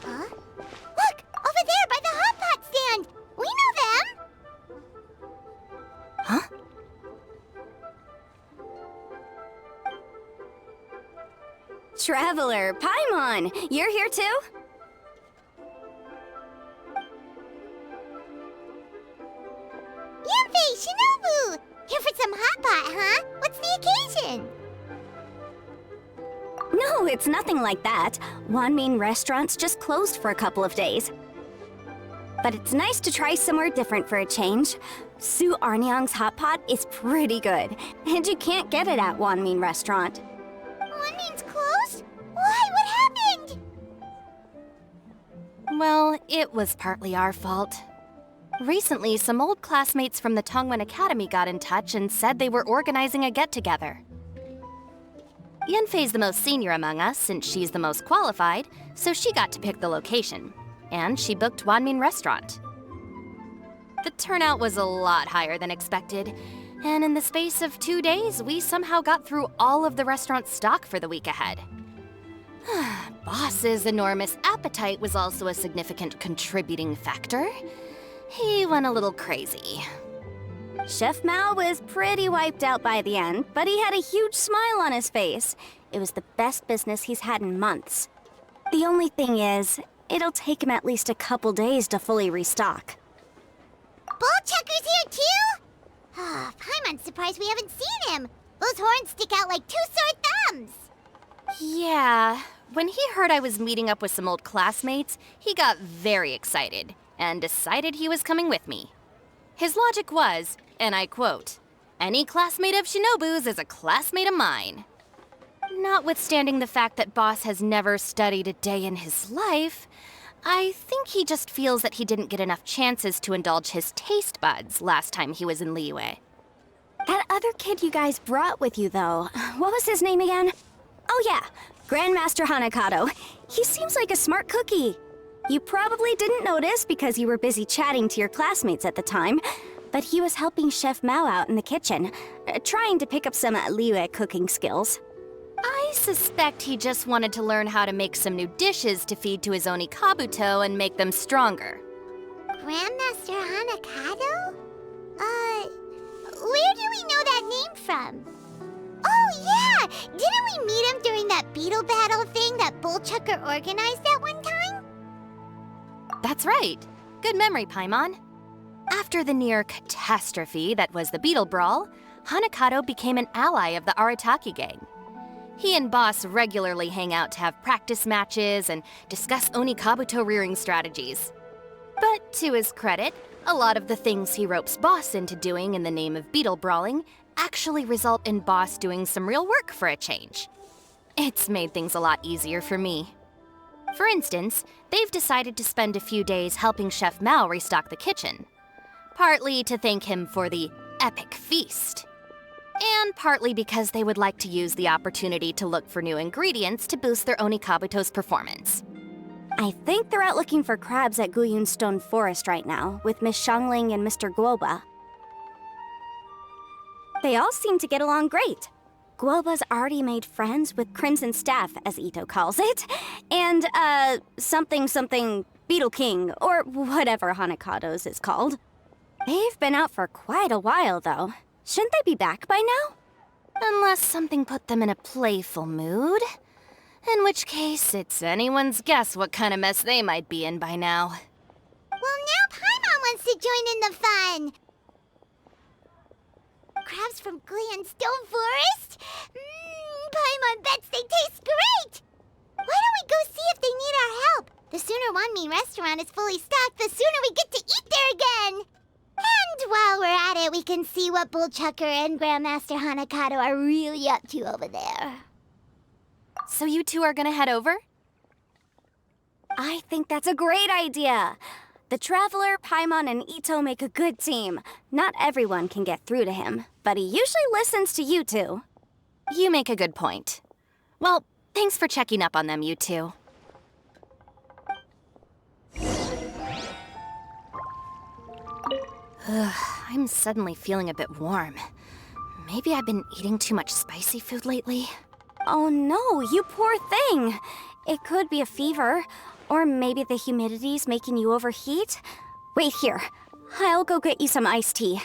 Huh? Look! Over there by the hot pot stand! We know them! Huh? Traveler, Paimon! You're here too? Yanfei, Shinobu! Here for some hot pot, huh? What's the occasion? No, it's nothing like that. Wanmin restaurant's just closed for a couple of days. But it's nice to try somewhere different for a change. Su Arnyang's hot pot is pretty good, and you can't get it at Wanmin restaurant. Wanmin's closed? Why? What happened? Well, it was partly our fault. Recently, some old classmates from the Tongwen Academy got in touch and said they were organizing a get-together. Yanfei's the most senior among us, since she's the most qualified, so she got to pick the location. And she booked Wanmin Restaurant. The turnout was a lot higher than expected, and in the space of 2 days, we somehow got through all of the restaurant's stock for the week ahead. Boss's enormous appetite was also a significant contributing factor. He went a little crazy. Chef Mao was pretty wiped out by the end, but he had a huge smile on his face. It was the best business he's had in months. The only thing is, it'll take him at least a couple days to fully restock. Bullchucker's here too? Ah, Paimon's surprised we haven't seen him. Those horns stick out like 2 sore thumbs. Yeah, when he heard I was meeting up with some old classmates, he got very excited and decided he was coming with me. His logic was, and I quote, "Any classmate of Shinobu's is a classmate of mine." Notwithstanding the fact that Boss has never studied a day in his life, I think he just feels that he didn't get enough chances to indulge his taste buds last time he was in Liyue. That other kid you guys brought with you, though, what was his name again? Oh yeah, Grandmaster Hanakado. He seems like a smart cookie. You probably didn't notice because you were busy chatting to your classmates at the time, but he was helping Chef Mao out in the kitchen, trying to pick up some Liyue cooking skills. I suspect he just wanted to learn how to make some new dishes to feed to his Oni Kabuto and make them stronger. Grandmaster Hanakado? Where do we know that name from? Oh yeah! Didn't we meet him during that Beetle battle thing that Bullchucker organized that one time? That's right. Good memory, Paimon. After the near catastrophe that was the Beetle Brawl, Hanakado became an ally of the Arataki gang. He and Boss regularly hang out to have practice matches and discuss Oni Kabuto rearing strategies. But to his credit, a lot of the things he ropes Boss into doing in the name of Beetle brawling actually result in Boss doing some real work for a change. It's made things a lot easier for me. For instance, they've decided to spend a few days helping Chef Mao restock the kitchen. Partly to thank him for the epic feast. And partly because they would like to use the opportunity to look for new ingredients to boost their Oni Kabuto's performance. I think they're out looking for crabs at Guyun Stone Forest right now, with Miss Xiangling and Mr. Guoba. They all seem to get along great. Guoba's already made friends with Crimson Staff, as Itto calls it, and, something Beetle King, or whatever Hanakado's is called. They've been out for quite a while, though. Shouldn't they be back by now? Unless something put them in a playful mood. In which case, it's anyone's guess what kind of mess they might be in by now. Well, now Paimon wants to join in the fun! Crabs from Guyun Stone Forest? Paimon bets they taste great! Why don't we go see if they need our help? The sooner Wanmin restaurant is fully stocked, the sooner we get to eat there again! And while we're at it, we can see what Bullchucker and Grandmaster Hanakado are really up to over there. So you two are gonna head over? I think that's a great idea. The Traveler, Paimon, and Itto make a good team. Not everyone can get through to him, but he usually listens to you two. You make a good point. Well, thanks for checking up on them, you two. I'm suddenly feeling a bit warm. Maybe I've been eating too much spicy food lately. Oh no, you poor thing. It could be a fever, or maybe the humidity's making you overheat. Wait here. I'll go get you some iced tea.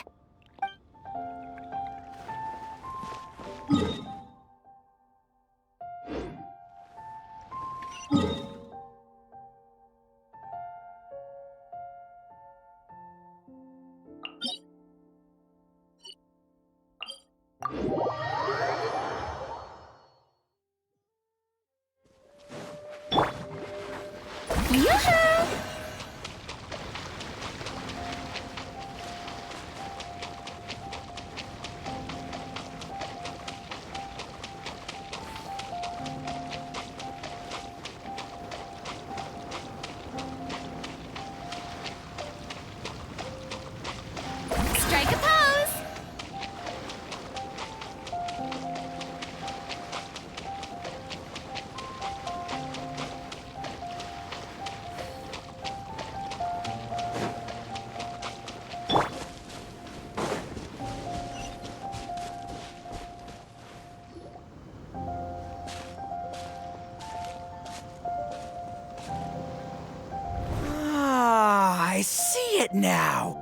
Yoo-hoo! Strike a pose! Ah, I see it now.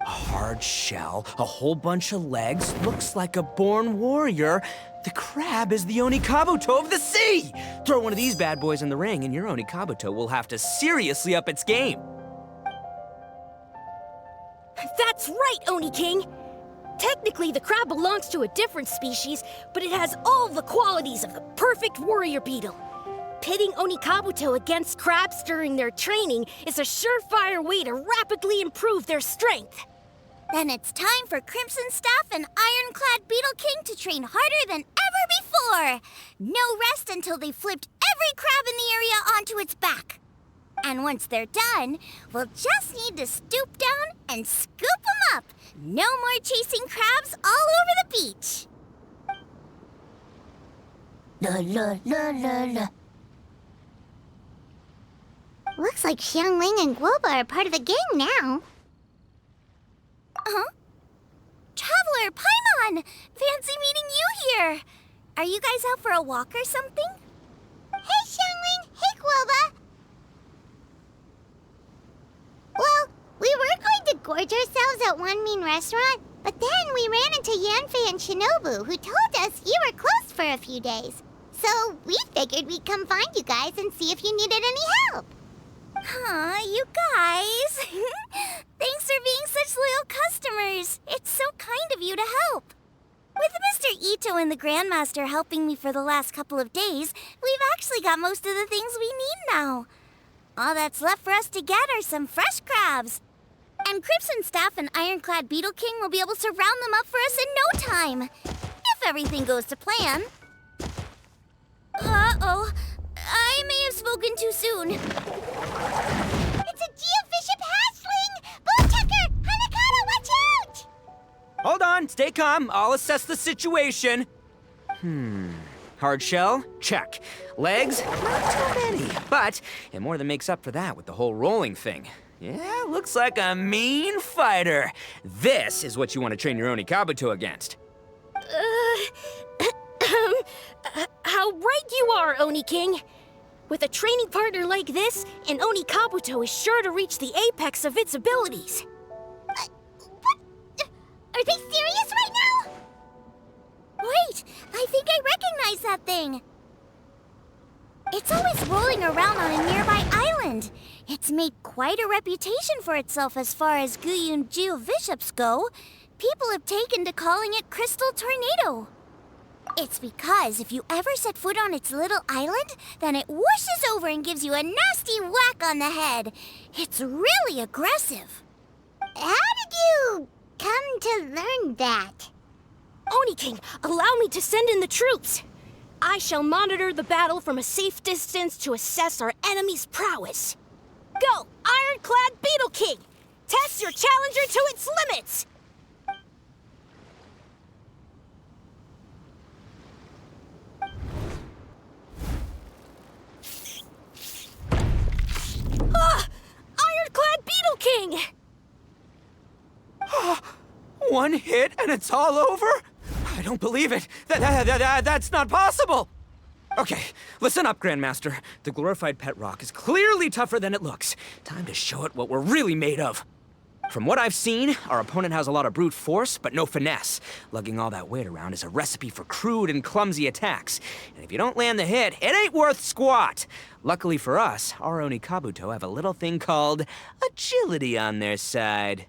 A hard shell, a whole bunch of legs, looks like a born warrior. The crab is the Onikabuto of the sea! Throw one of these bad boys in the ring and your Onikabuto will have to seriously up its game. That's right, Oni King! Technically, the crab belongs to a different species, but it has all the qualities of the perfect warrior beetle. Pitting Onikabuto against crabs during their training is a surefire way to rapidly improve their strength. Then it's time for Crimson Staff and Ironclad Beetle King to train harder than ever before. No rest until they've flipped every crab in the area onto its back. And once they're done, we'll just need to stoop down and scoop them up. No more chasing crabs all over the beach. La la la la la. Looks like Xiangling and Guoba are part of the gang now. Huh? Traveler, Paimon! Fancy meeting you here! Are you guys out for a walk or something? Hey, Xiangling! Hey, Guoba! Well, we were going to gorge ourselves at one mean restaurant, but then we ran into Yanfei and Shinobu, who told us you were closed for a few days. So we figured we'd come find you guys and see if you needed any help. Aw, you guys. Thanks for being such loyal customers. It's so kind of you to help. With Mr. Itto and the Grandmaster helping me for the last couple of days, we've actually got most of the things we need now. All that's left for us to get are some fresh crabs. And Crimson Staff and Ironclad Beetle King will be able to round them up for us in no time. If everything goes to plan. Uh-oh. I may have spoken too soon. It's a Vishap hatchling! Bullchucker! Hanakado, watch out! Hold on, stay calm. I'll assess the situation. Hard shell? Check. Legs? Not too many. But it more than makes up for that with the whole rolling thing. Yeah, looks like a mean fighter. This is what you want to train your Onikabuto against. How right you are, Oni King. With a training partner like this, an Onikabuto is sure to reach the apex of its abilities. What? Are they serious right now? Wait, I think I recognize that thing. It's always rolling around on a nearby island. It's made quite a reputation for itself as far as Guyun-Jiu Vishaps go. People have taken to calling it Crystal Tornado. It's because if you ever set foot on its little island, then it whooshes over and gives you a nasty whack on the head. It's really aggressive. How did you come to learn that? Oni King, allow me to send in the troops. I shall monitor the battle from a safe distance to assess our enemy's prowess. Go, Ironclad Beetle King! Test your challenger to its limits! Ironclad Beetle King! One hit and it's all over? I don't believe it. That's not possible. Okay, listen up, Grandmaster. The glorified pet rock is clearly tougher than it looks. Time to show it what we're really made of. From what I've seen, our opponent has a lot of brute force, but no finesse. Lugging all that weight around is a recipe for crude and clumsy attacks. And if you don't land the hit, it ain't worth squat. Luckily for us, our Oni Kabuto have a little thing called agility on their side.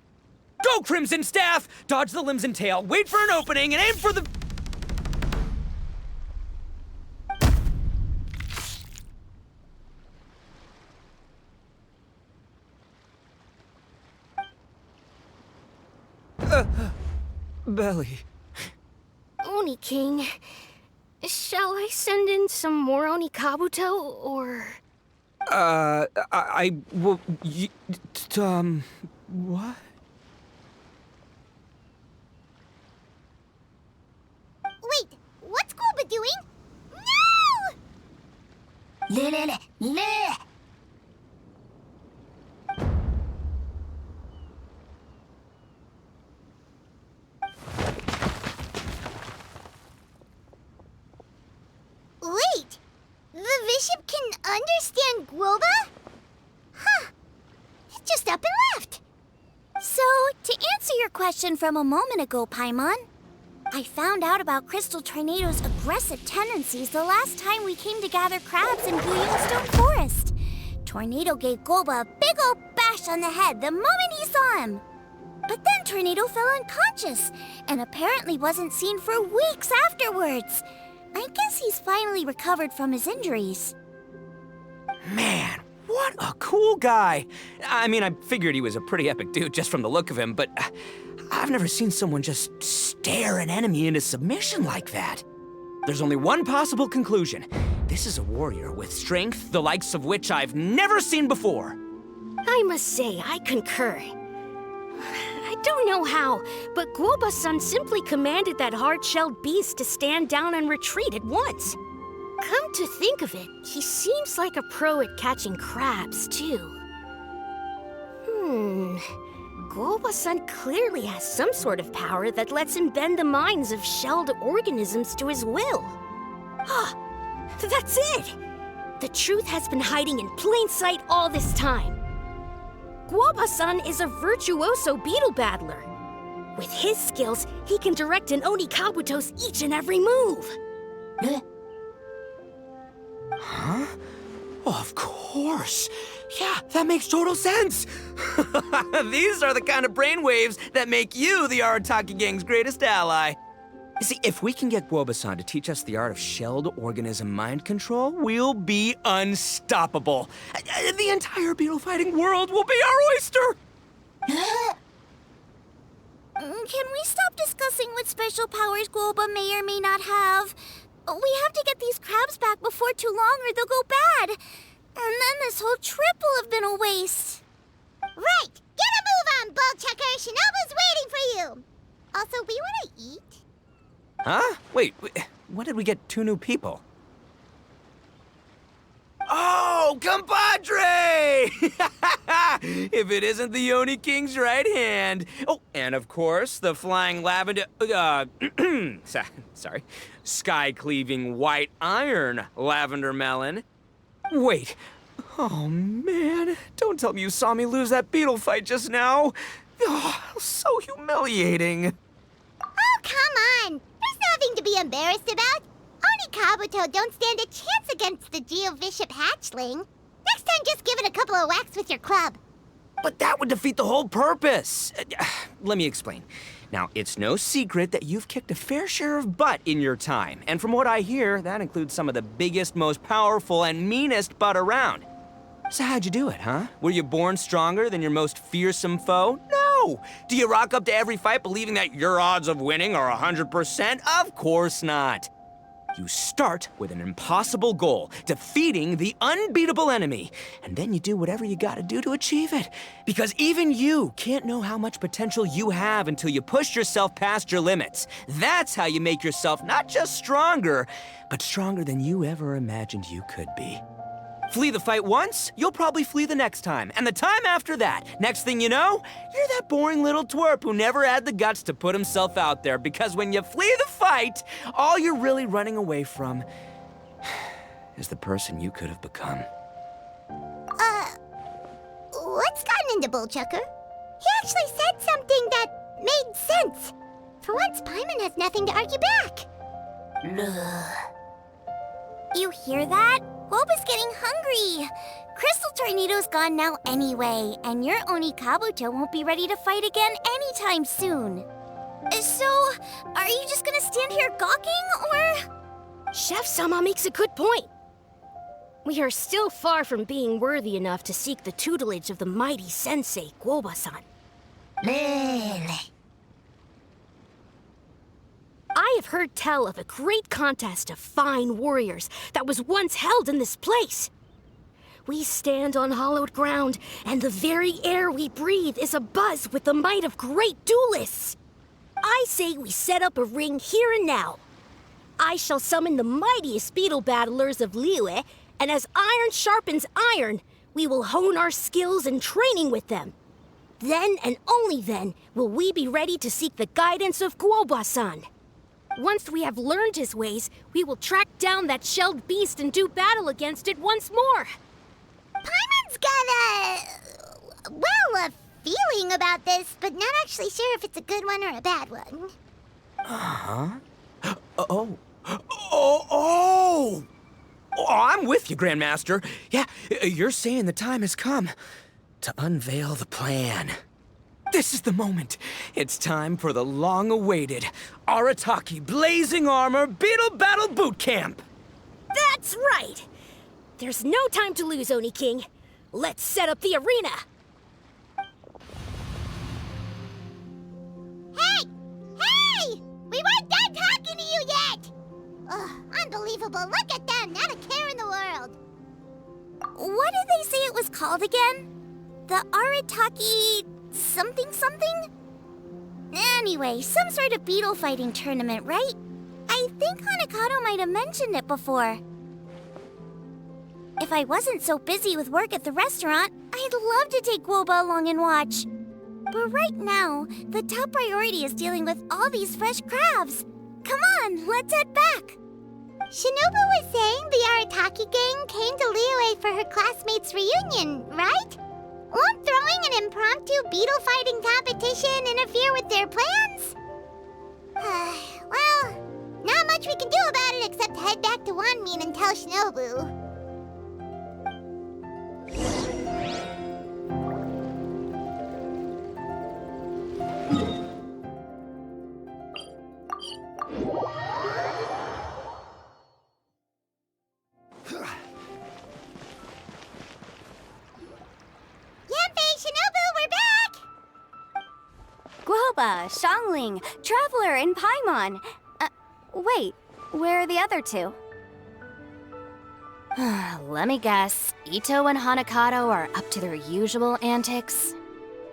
Go, Crimson Staff! Dodge the limbs and tail, wait for an opening, and aim for the... Belly. Oni King, shall I send in some more Oni Kabuto, or... What? Wait, what's Guoba doing? No! Wait, the Vishap can understand Guoba? Huh, it just up and left. So, to answer your question from a moment ago, Paimon, I found out about Crystal Tornado's aggressive tendencies the last time we came to gather crabs in Stone Forest. Tornado gave Guoba a big old bash on the head the moment he saw him. But then Tornado fell unconscious and apparently wasn't seen for weeks afterwards. I guess he's finally recovered from his injuries. Man, what a cool guy. I mean, I figured he was a pretty epic dude just from the look of him, but I've never seen someone just stare an enemy into submission like that. There's only one possible conclusion. This is a warrior with strength, the likes of which I've never seen before. I must say, I concur. I don't know how, but Guoba-san simply commanded that hard-shelled beast to stand down and retreat at once. Come to think of it, he seems like a pro at catching crabs, too. Guoba-san clearly has some sort of power that lets him bend the minds of shelled organisms to his will. Ah, that's it! The truth has been hiding in plain sight all this time. Guoba-san is a virtuoso beetle battler. With his skills, he can direct an Oni Kabuto's each and every move. Huh? Oh, of course. Yeah, that makes total sense. These are the kind of brainwaves that make you the Arataki gang's greatest ally. You see, if we can get Guoba-san to teach us the art of shelled organism mind control, we'll be unstoppable. The entire beetle fighting world will be our oyster. Can we stop discussing what special powers Guoba may or may not have? We have to get these crabs back before too long or they'll go bad. And then this whole trip will have been a waste. Right, get a move on, Bull Checker. Shinobu's waiting for you. Also, we want to eat. Huh? Wait, when did we get 2 new people? Oh, compadre! If it isn't the Oni King's right hand. Oh, and of course, the flying lavender, sorry, sky-cleaving white iron lavender melon. Wait, oh man, don't tell me you saw me lose that beetle fight just now. Oh, so humiliating. Oh, come on. There's nothing to be embarrassed about. Oni Kabuto don't stand a chance against the Vishap hatchling. Next time, just give it a couple of whacks with your club. But that would defeat the whole purpose. Let me explain. Now, it's no secret that you've kicked a fair share of butt in your time. And from what I hear, that includes some of the biggest, most powerful, and meanest butt around. So how'd you do it, huh? Were you born stronger than your most fearsome foe? No! Do you rock up to every fight believing that your odds of winning are 100%? Of course not. You start with an impossible goal, defeating the unbeatable enemy, and then you do whatever you gotta do to achieve it. Because even you can't know how much potential you have until you push yourself past your limits. That's how you make yourself not just stronger, but stronger than you ever imagined you could be. Flee the fight once, you'll probably flee the next time, and the time after that. Next thing you know, you're that boring little twerp who never had the guts to put himself out there, because when you flee the fight, all you're really running away from is the person you could have become. What's gotten into Bullchucker? He actually said something that made sense. For once, Paimon has nothing to argue back. You hear that? Guoba's getting hungry. Crystal Tornado's gone now anyway, and your Oni Kabuto won't be ready to fight again anytime soon. So, are you just gonna stand here gawking, or...? Chef-sama makes a good point. We are still far from being worthy enough to seek the tutelage of the mighty sensei, Guoba-san. I have heard tell of a great contest of fine warriors that was once held in this place. We stand on hallowed ground, and the very air we breathe is abuzz with the might of great duelists. I say we set up a ring here and now. I shall summon the mightiest beetle battlers of Liyue, and as iron sharpens iron, we will hone our skills and training with them. Then and only then will we be ready to seek the guidance of Guoba-san. Once we have learned his ways, we will track down that shelled beast and do battle against it once more. Paimon's got a feeling about this, but not actually sure if it's a good one or a bad one. Oh, I'm with you, Grandmaster. Yeah, you're saying the time has come to unveil the plan. This is the moment. It's time for the long-awaited Arataki Blazing Armor Beetle Battle Boot Camp. That's right! There's no time to lose, Oni King. Let's set up the arena. Hey! We weren't done talking to you yet! Ugh, unbelievable. Look at them. Not a care in the world. What did they say it was called again? The Arataki... something? Anyway, some sort of beetle fighting tournament, right? I think Hanakado might have mentioned it before. If I wasn't so busy with work at the restaurant, I'd love to take Guoba along and watch. But right now, the top priority is dealing with all these fresh crabs. Come on, let's head back. Shinobu was saying the Arataki gang came to Liyue for her classmates' reunion, right? Won't throwing an impromptu beetle fighting competition interfere with their plans? Well, not much we can do about it except head back to Wanmin and tell Shinobu. Yanfei, Shinobu, we're back! Guoba, Xiangling, Traveler, and Paimon. Wait, where are the other two? Let me guess. Itto and Hanakado are up to their usual antics.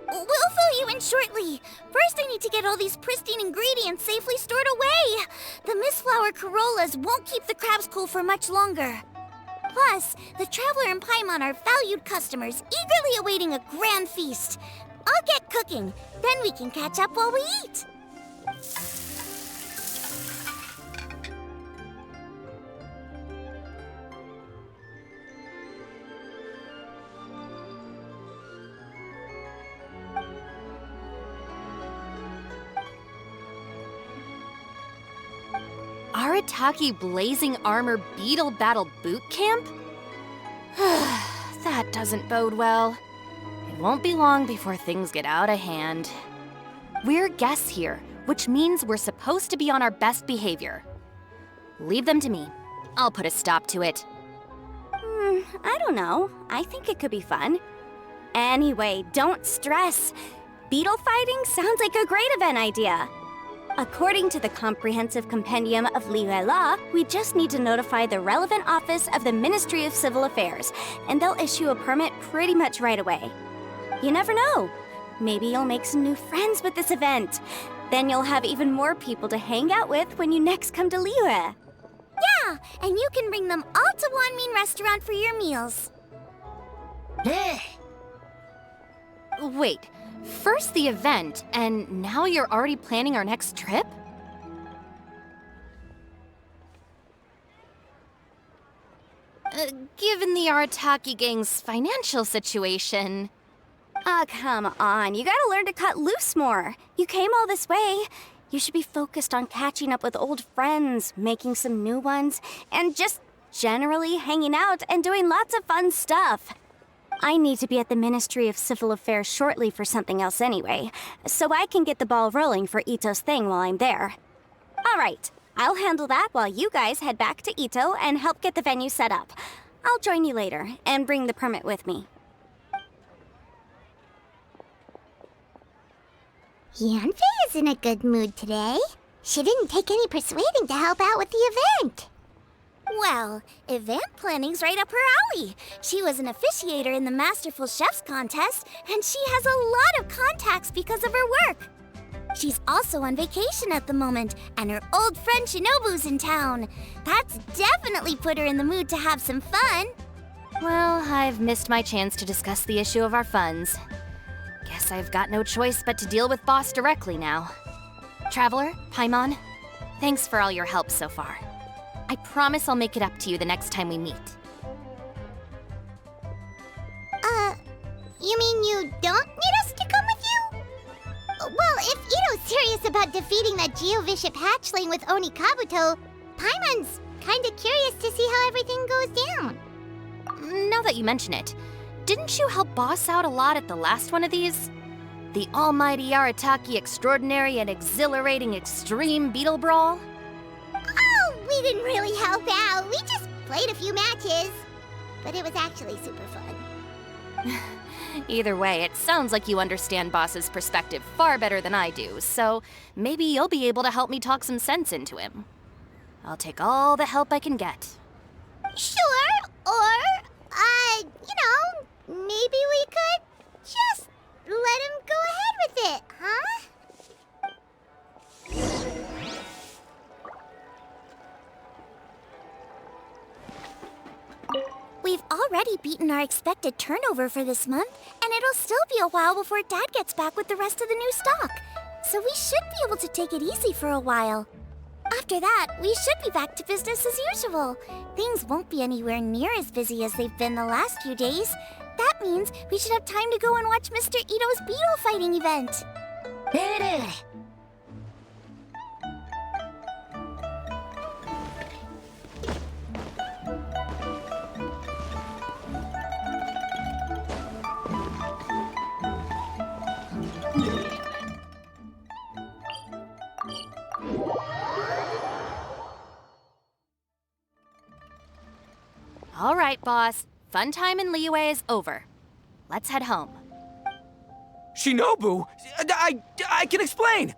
We'll fill you in shortly. First, I need to get all these pristine ingredients safely stored away. The mistflower corollas won't keep the crabs cool for much longer. Plus, the Traveler and Paimon are valued customers, eagerly awaiting a grand feast. I'll get cooking, then we can catch up while we eat. Arataki Blazing Armor Beetle Battle Boot Camp? That doesn't bode well. It won't be long before things get out of hand. We're guests here, which means we're supposed to be on our best behavior. Leave them to me. I'll put a stop to it. I don't know. I think it could be fun. Anyway, don't stress. Beetle fighting sounds like a great event idea. According to the Comprehensive Compendium of Liyue Law, we just need to notify the relevant office of the Ministry of Civil Affairs, and they'll issue a permit pretty much right away. You never know. Maybe you'll make some new friends with this event. Then you'll have even more people to hang out with when you next come to Liyue. Yeah, and you can bring them all to Wanmin Restaurant for your meals. Wait, first the event, and now you're already planning our next trip? Given the Arataki gang's financial situation... Oh, come on. You gotta learn to cut loose more. You came all this way. You should be focused on catching up with old friends, making some new ones, and just generally hanging out and doing lots of fun stuff. I need to be at the Ministry of Civil Affairs shortly for something else anyway, so I can get the ball rolling for Itto's thing while I'm there. All right, I'll handle that while you guys head back to Itto and help get the venue set up. I'll join you later and bring the permit with me. Yanfei is in a good mood today. She didn't take any persuading to help out with the event. Well, event planning's right up her alley. She was an officiator in the Masterful Chefs contest, and she has a lot of contacts because of her work. She's also on vacation at the moment, and her old friend Shinobu's in town. That's definitely put her in the mood to have some fun. Well, I've missed my chance to discuss the issue of our funds. Guess I've got no choice but to deal with Boss directly now. Traveler, Paimon, thanks for all your help so far. I promise I'll make it up to you the next time we meet. You mean you don't need us to come with you? Well, if Itto's serious about defeating that Geo-Vishap hatchling with Oni Kabuto, Paimon's kinda curious to see how everything goes down. Now that you mention it, didn't you help Boss out a lot at the last one of these? The almighty Arataki extraordinary and exhilarating extreme Beetle Brawl? Oh, we didn't really help out. We just played a few matches. But it was actually super fun. Either way, it sounds like you understand Boss's perspective far better than I do, so maybe you'll be able to help me talk some sense into him. I'll take all the help I can get. Sure, or, maybe we could just let him go ahead with it, huh? We've already beaten our expected turnover for this month, and it'll still be a while before Dad gets back with the rest of the new stock. So we should be able to take it easy for a while. After that, we should be back to business as usual. Things won't be anywhere near as busy as they've been the last few days. That means we should have time to go and watch Mr. Itto's Beetle fighting event. All right, boss. Fun time in Liyue is over. Let's head home. Shinobu? I can explain!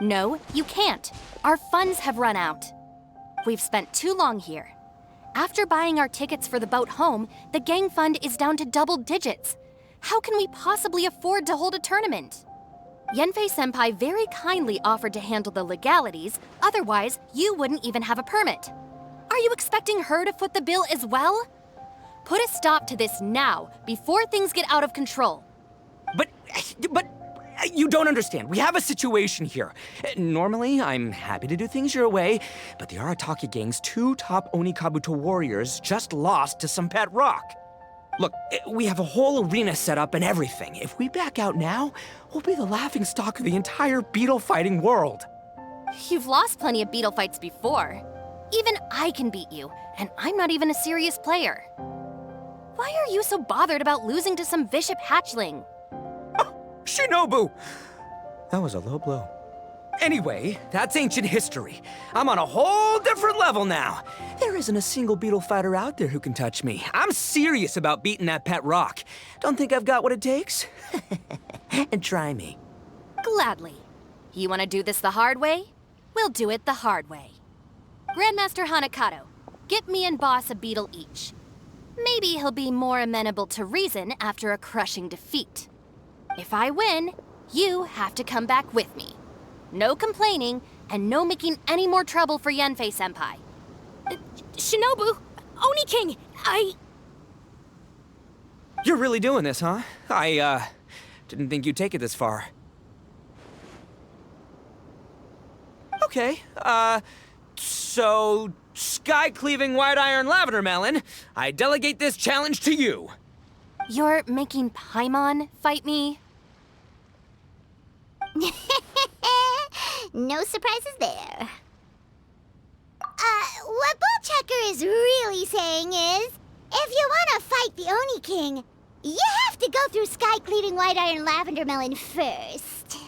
No, you can't. Our funds have run out. We've spent too long here. After buying our tickets for the boat home, the gang fund is down to double digits. How can we possibly afford to hold a tournament? Yanfei-senpai very kindly offered to handle the legalities, otherwise you wouldn't even have a permit. Are you expecting her to foot the bill as well? Put a stop to this now, before things get out of control. But you don't understand. We have a situation here. Normally, I'm happy to do things your way, but the Arataki gang's 2 top Oni Kabuto warriors just lost to some pet rock. Look, we have a whole arena set up and everything. If we back out now, we'll be the laughingstock of the entire beetle fighting world. You've lost plenty of beetle fights before. Even I can beat you, and I'm not even a serious player. Why are you so bothered about losing to some Vishap hatchling? Shinobu! That was a low blow. Anyway, that's ancient history. I'm on a whole different level now. There isn't a single beetle fighter out there who can touch me. I'm serious about beating that pet rock. Don't think I've got what it takes? And try me. Gladly. You want to do this the hard way? We'll do it the hard way. Grandmaster Hanakado, get me and Boss a beetle each. Maybe he'll be more amenable to reason after a crushing defeat. If I win, you have to come back with me. No complaining, and no making any more trouble for Yanfei-senpai. Shinobu! Oni King! You're really doing this, huh? I didn't think you'd take it this far. Okay, So, sky-cleaving white iron lavender melon, I delegate this challenge to you. You're making Paimon fight me? No surprises there. What Bull Checker is really saying is, if you want to fight the Oni King, you have to go through sky-cleaving white iron lavender melon first.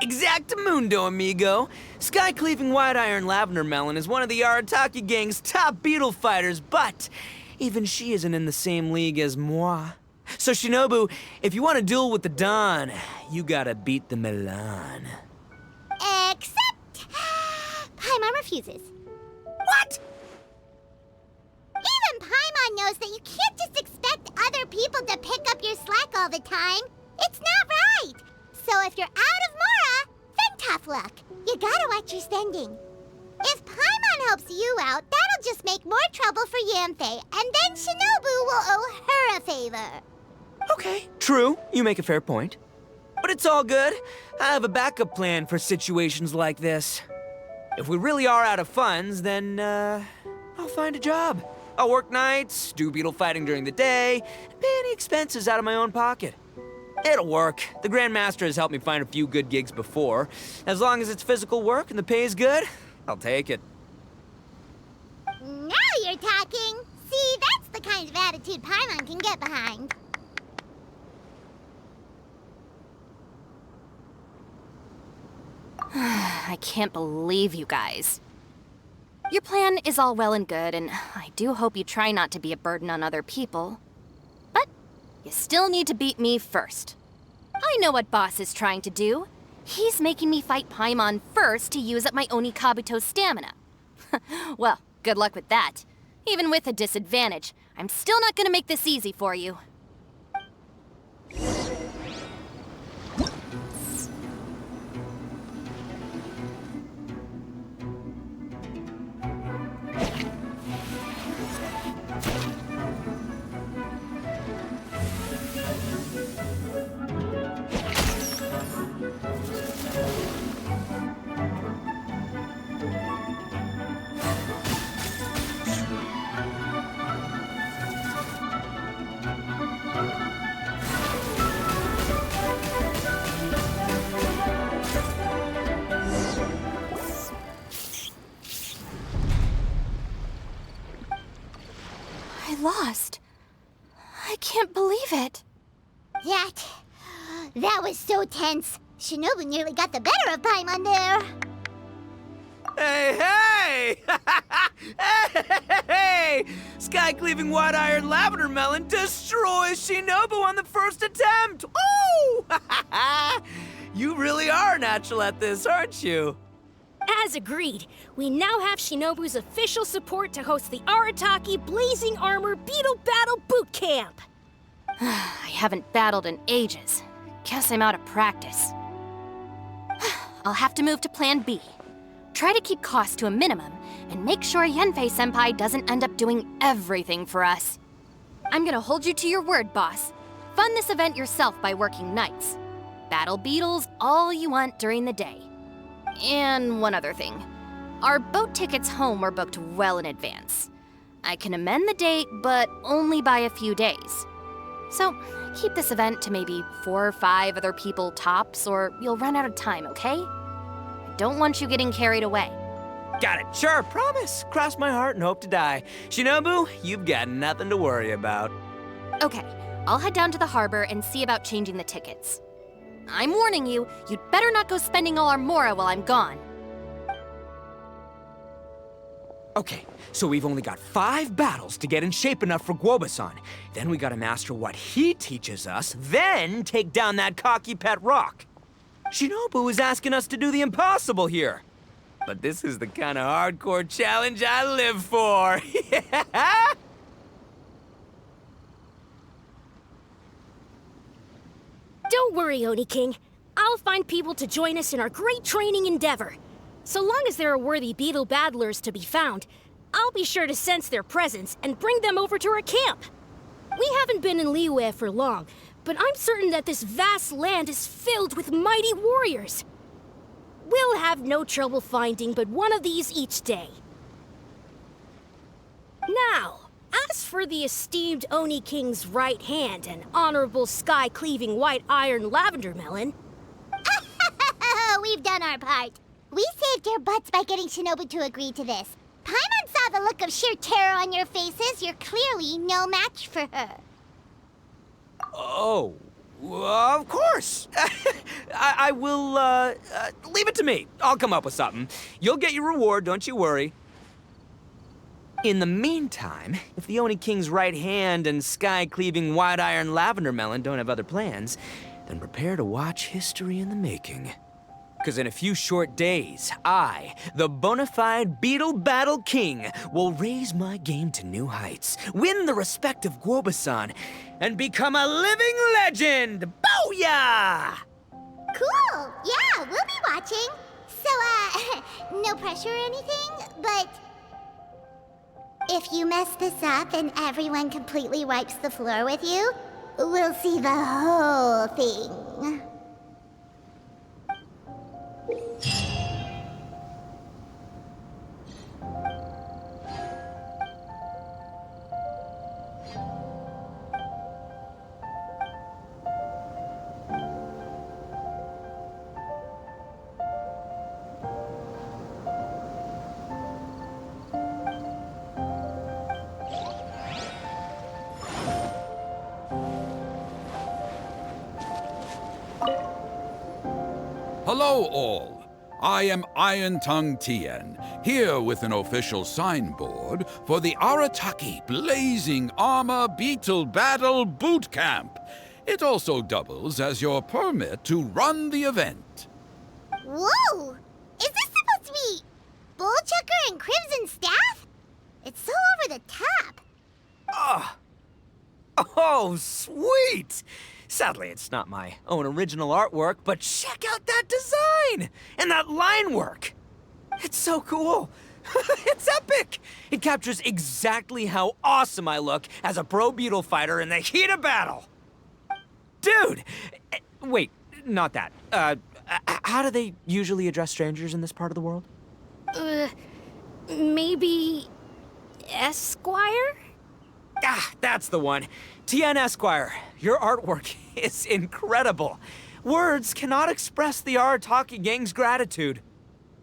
Exactamundo, amigo. Sky-cleaving white iron lavender melon is one of the Arataki gang's top Beetle fighters, but even she isn't in the same league as moi. So, Shinobu, if you want to duel with the Don, you gotta beat the Milan. Except... Paimon refuses. What? Even Paimon knows that you can't just expect other people to pick up your slack all the time. It's not right. So if you're out of Mora, then tough luck. You gotta watch your spending. If Paimon helps you out, that'll just make more trouble for Yanfei, and then Shinobu will owe her a favor. Okay, true. You make a fair point. But it's all good. I have a backup plan for situations like this. If we really are out of funds, then, I'll find a job. I'll work nights, do beetle fighting during the day, and pay any expenses out of my own pocket. It'll work. The Grandmaster has helped me find a few good gigs before. As long as it's physical work and the pay is good, I'll take it. Now you're talking. See, that's the kind of attitude Paimon can get behind. I can't believe you guys. Your plan is all well and good, and I do hope you try not to be a burden on other people. But you still need to beat me first. I know what Boss is trying to do. He's making me fight Paimon first to use up my Oni Kabuto's stamina. Well, good luck with that. Even with a disadvantage, I'm still not gonna make this easy for you. Lost. I can't believe it. That was so tense. Shinobu nearly got the better of Paimon there. Hey! Hey! Sky-cleaving white iron lavender melon destroys Shinobu on the first attempt! Oh! You really are natural at this, aren't you? As agreed, we now have Shinobu's official support to host the Arataki Blazing Armor Beetle Battle Boot Camp. I haven't battled in ages. Guess I'm out of practice. I'll have to move to Plan B. Try to keep costs to a minimum, and make sure Yanfei-senpai doesn't end up doing everything for us. I'm gonna hold you to your word, boss. Fund this event yourself by working nights. Battle Beetles all you want during the day. And one other thing. Our boat tickets home were booked well in advance. I can amend the date, but only by a few days. So, keep this event to maybe 4 or 5 other people tops, or you'll run out of time, okay? I don't want you getting carried away. Got it, sure, promise. Cross my heart and hope to die. Shinobu, you've got nothing to worry about. Okay, I'll head down to the harbor and see about changing the tickets. I'm warning you, you'd better not go spending all our Mora while I'm gone. Okay, so we've only got 5 battles to get in shape enough for Guoba-san. Then we gotta master what he teaches us, then take down that cocky pet rock. Shinobu is asking us to do the impossible here. But this is the kind of hardcore challenge I live for. Yeah! Don't worry, Oni King. I'll find people to join us in our great training endeavor. So long as there are worthy beetle battlers to be found, I'll be sure to sense their presence and bring them over to our camp. We haven't been in Liyue for long, but I'm certain that this vast land is filled with mighty warriors. we'll have no trouble finding but one of these each day. Now, as for the esteemed Oni King's right hand and honorable sky-cleaving white iron lavender melon... We've done our part. We saved your butts by getting Shinobu to agree to this. Paimon saw the look of sheer terror on your faces. You're clearly no match for her. Oh, of course. I will, leave it to me. I'll come up with something. You'll get your reward, don't you worry. In the meantime, if the Oni King's right hand and sky-cleaving white iron lavender melon don't have other plans, then prepare to watch history in the making. Because in a few short days, I, the bona fide Beetle Battle King, will raise my game to new heights, win the respect of Guoba-san, and become a living legend! Booyah! Cool. Yeah, we'll be watching. So, no pressure or anything, but... if you mess this up and everyone completely wipes the floor with you, we'll see the whole thing. Hello all, I am Iron Tongue Tien, here with an official signboard for the Arataki Blazing Armor Beetle Battle Boot Camp. It also doubles as your permit to run the event. Whoa! Is this supposed to be Bullchucker and Crimson Staff? It's so over the top. Oh, sweet! Sadly, it's not my own original artwork, but check out that design! And that line work! It's so cool! It's epic! It captures exactly how awesome I look as a pro Beetle fighter in the heat of battle! Dude! Wait, not that. How do they usually address strangers in this part of the world? Maybe... Esquire? Ah, that's the one. Tien Esquire, your artwork is incredible. Words cannot express the Arataki gang's gratitude.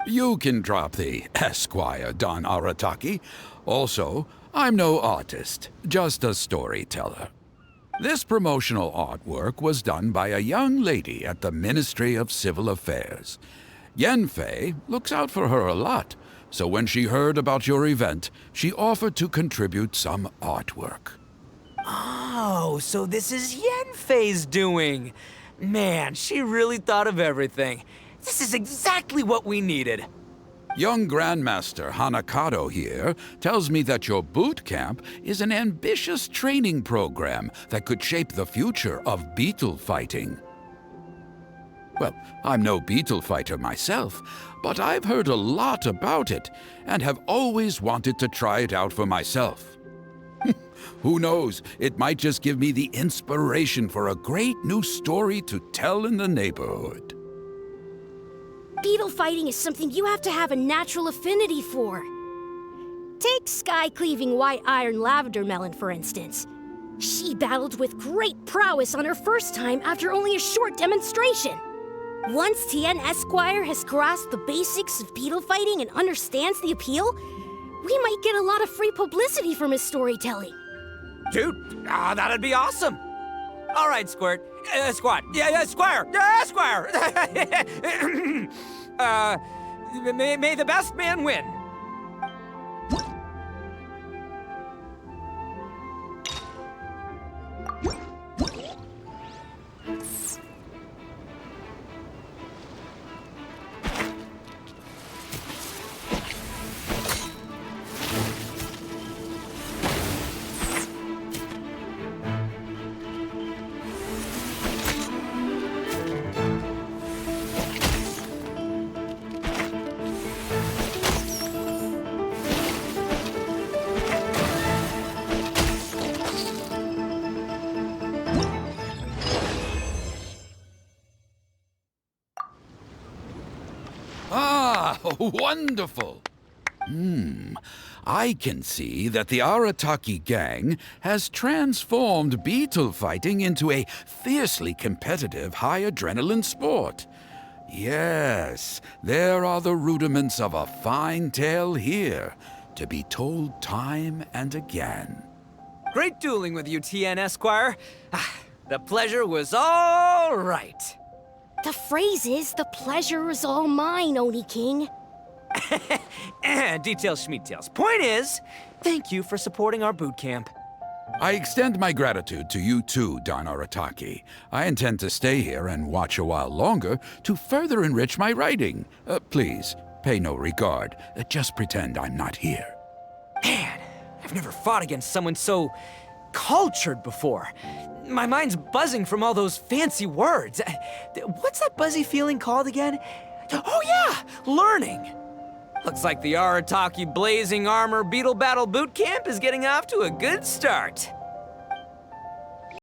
You can drop the Esquire, Don Arataki. Also, I'm no artist, just a storyteller. This promotional artwork was done by a young lady at the Ministry of Civil Affairs. Yanfei looks out for her a lot, so when she heard about your event, she offered to contribute some artwork. Oh, so this is Yanfei's doing. Man, she really thought of everything. This is exactly what we needed. Young Grandmaster Hanakado here tells me that your boot camp is an ambitious training program that could shape the future of beetle fighting. Well, I'm no beetle fighter myself, but I've heard a lot about it and have always wanted to try it out for myself. Who knows, it might just give me the inspiration for a great new story to tell in the neighborhood. Beetle fighting is something you have to have a natural affinity for. Take sky-cleaving white iron lavender melon, for instance. She battled with great prowess on her first time after only a short demonstration. Once Tien Esquire has grasped the basics of beetle fighting and understands the appeal, we might get a lot of free publicity from his storytelling. Dude, that'd be awesome. All right, Squirt. Squad. Yeah, Squire. Yeah, Squire. May the best man win. Oh, wonderful! I can see that the Arataki gang has transformed beetle fighting into a fiercely competitive high adrenaline sport. Yes, there are the rudiments of a fine tale here, to be told time and again. Great dueling with you, TN Esquire. The pleasure was all right. The phrase is, the pleasure is all mine, Oni King. Details, schmeetails. Point is, thank you for supporting our boot camp. I extend my gratitude to you too, Don Arataki. I intend to stay here and watch a while longer to further enrich my writing. Please, pay no regard. Just pretend I'm not here. Man, I've never fought against someone so cultured before. My mind's buzzing from all those fancy words. What's that buzzy feeling called again? Oh yeah, learning. Looks like the Arataki Blazing Armor Beetle Battle Boot Camp is getting off to a good start.